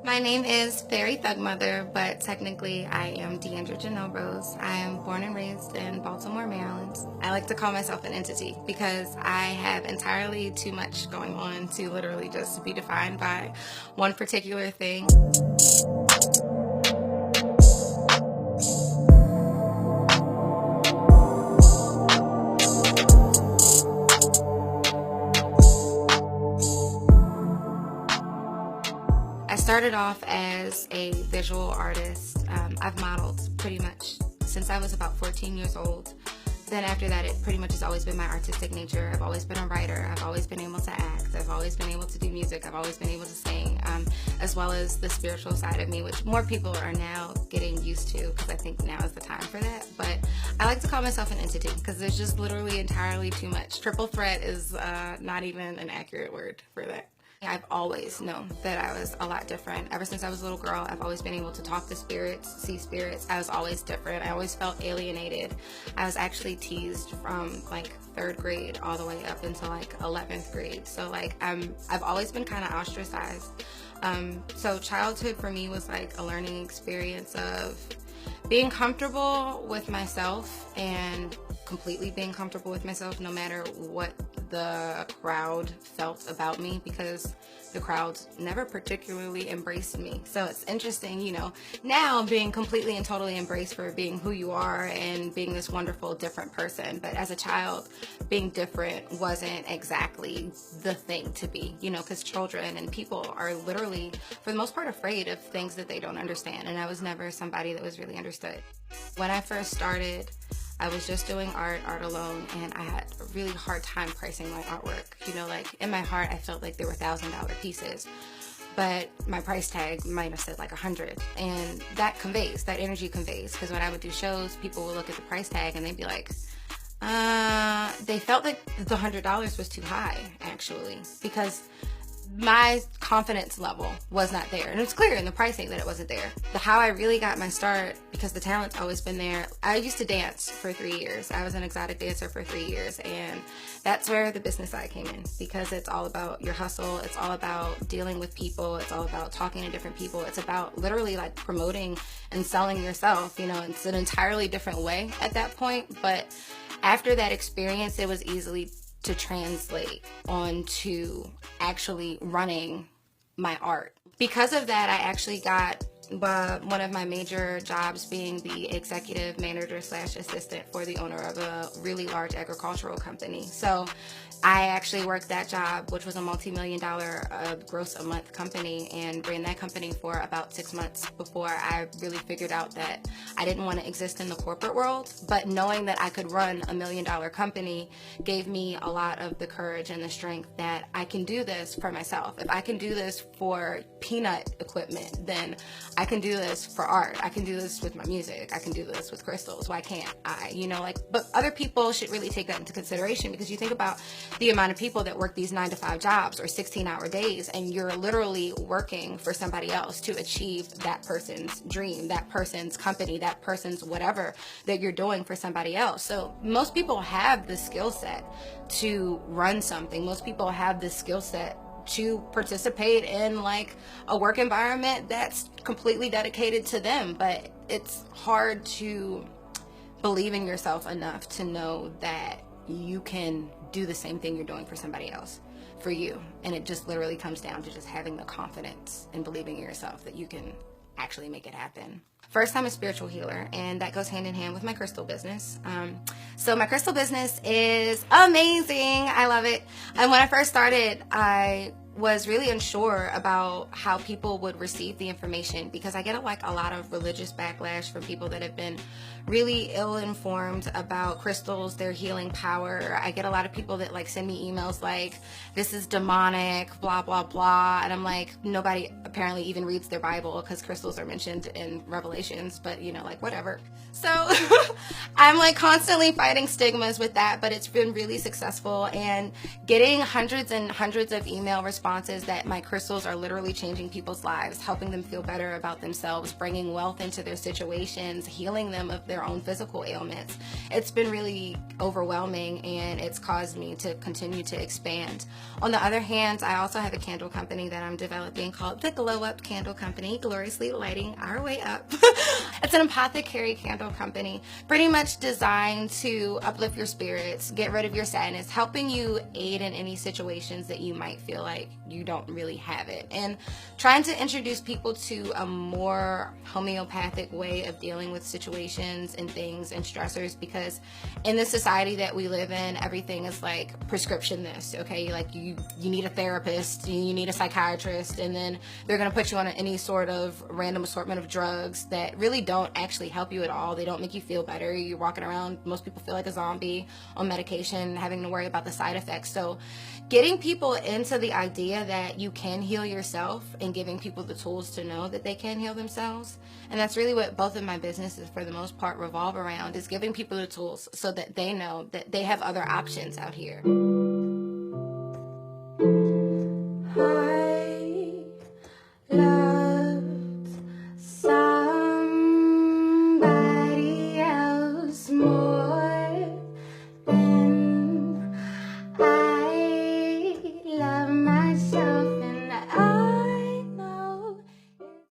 My name is Fairy Thug Mother, but technically I am Diandrajanelleheavenrose. I am born and raised in Baltimore, Maryland. I like to call myself an entity because I have entirely too much going on to literally just be defined by one particular thing. I started off as a visual artist. I've modeled pretty much since I was about 14 years old. Then after that, it pretty much has always been my artistic nature. I've always been a writer. I've always been able to act. I've always been able to do music. I've always been able to sing, as well as the spiritual side of me, which more people are now getting used to because I think now is the time for that. But I like to call myself an entity because there's just literally entirely too much. Triple threat is not even an accurate word for that. I've always known that I was a lot different. Ever since I was a little girl, I've always been able to talk to spirits, see spirits. I was always different. I always felt alienated. I was actually teased from like 3rd grade all the way up until like 11th grade. So like I've always been kind of ostracized. So childhood for me was like a learning experience of being comfortable with myself and completely being comfortable with myself no matter what the crowd felt about me, because the crowd never particularly embraced me. So it's interesting, you know, now being completely and totally embraced for being who you are and being this wonderful different person. But as a child, being different wasn't exactly the thing to be, you know, because children and people are literally, for the most part, afraid of things that they don't understand. And I was never somebody that was really understood. When I first started, I was just doing art alone, and I had a really hard time pricing my artwork. You know, like in my heart, I felt like they were $1,000 pieces, but my price tag might have said like 100. And that conveys, that energy conveys, because when I would do shows, people would look at the price tag and they'd be like, they felt like the $100 was too high, actually, because my confidence level was not there. And it's clear in the pricing that it wasn't there. How I really got my start, because the talent's always been there. I used to dance for 3 years. I was an exotic dancer for 3 years. And that's where the business side came in, because it's all about your hustle. It's all about dealing with people. It's all about talking to different people. It's about literally like promoting and selling yourself. You know, it's an entirely different way at that point. But after that experience, it was easily to translate onto actually running my art. Because of that, I actually got one of my major jobs being the executive manager / assistant for the owner of a really large agricultural company. So I actually worked that job, which was a multi-million-dollar gross a month company, and ran that company for about 6 months before I really figured out that I didn't want to exist in the corporate world. But knowing that I could run a $1 million company gave me a lot of the courage and the strength that I can do this for myself. If I can do this for peanut equipment, then I can do this for art. I can do this with my music. I can do this with crystals. Why can't I? You know, like, but other people should really take that into consideration, because you think about the amount of people that work these 9-to-5 jobs or 16-hour days, and you're literally working for somebody else to achieve that person's dream, that person's company, that person's whatever that you're doing for somebody else. So most people have the skill set to run something. Most people have the skill set to participate in like a work environment that's completely dedicated to them. But it's hard to believe in yourself enough to know that you can do the same thing you're doing for somebody else for you. And it just literally comes down to just having the confidence and believing in yourself that you can actually make it happen. First, I'm a spiritual healer, and that goes hand in hand with my crystal business. So my crystal business is amazing. I love it. And when I first started, I was really unsure about how people would receive the information, because I get a lot of religious backlash from people that have been really ill-informed about crystals, their healing power. I get a lot of people that like send me emails like, this is demonic, blah, blah, blah. And I'm like, nobody apparently even reads their Bible, because crystals are mentioned in Revelations, but you know, like whatever. So I'm like constantly fighting stigmas with that, but it's been really successful, and getting hundreds and hundreds of email responses response is that my crystals are literally changing people's lives, helping them feel better about themselves, bringing wealth into their situations, healing them of their own physical ailments. It's been really overwhelming, and it's caused me to continue to expand. On the other hand, I also have a candle company that I'm developing called the Glow Up Candle Company, gloriously lighting our way up. It's an apothecary candle company, pretty much designed to uplift your spirits, get rid of your sadness, helping you aid in any situations that you might feel like you don't really have it, and trying to introduce people to a more homeopathic way of dealing with situations and things and stressors, because in the society that we live in, everything is like prescription this, okay? Like you need a therapist, you need a psychiatrist, and then they're going to put you on any sort of random assortment of drugs that really don't actually help you at all. They don't make you feel better. You're walking around, most people feel like a zombie on medication, having to worry about the side effects. So getting people into the idea that you can heal yourself and giving people the tools to know that they can heal themselves. And that's really what both of my businesses for the most part revolve around, is giving people the tools so that they know that they have other options out here.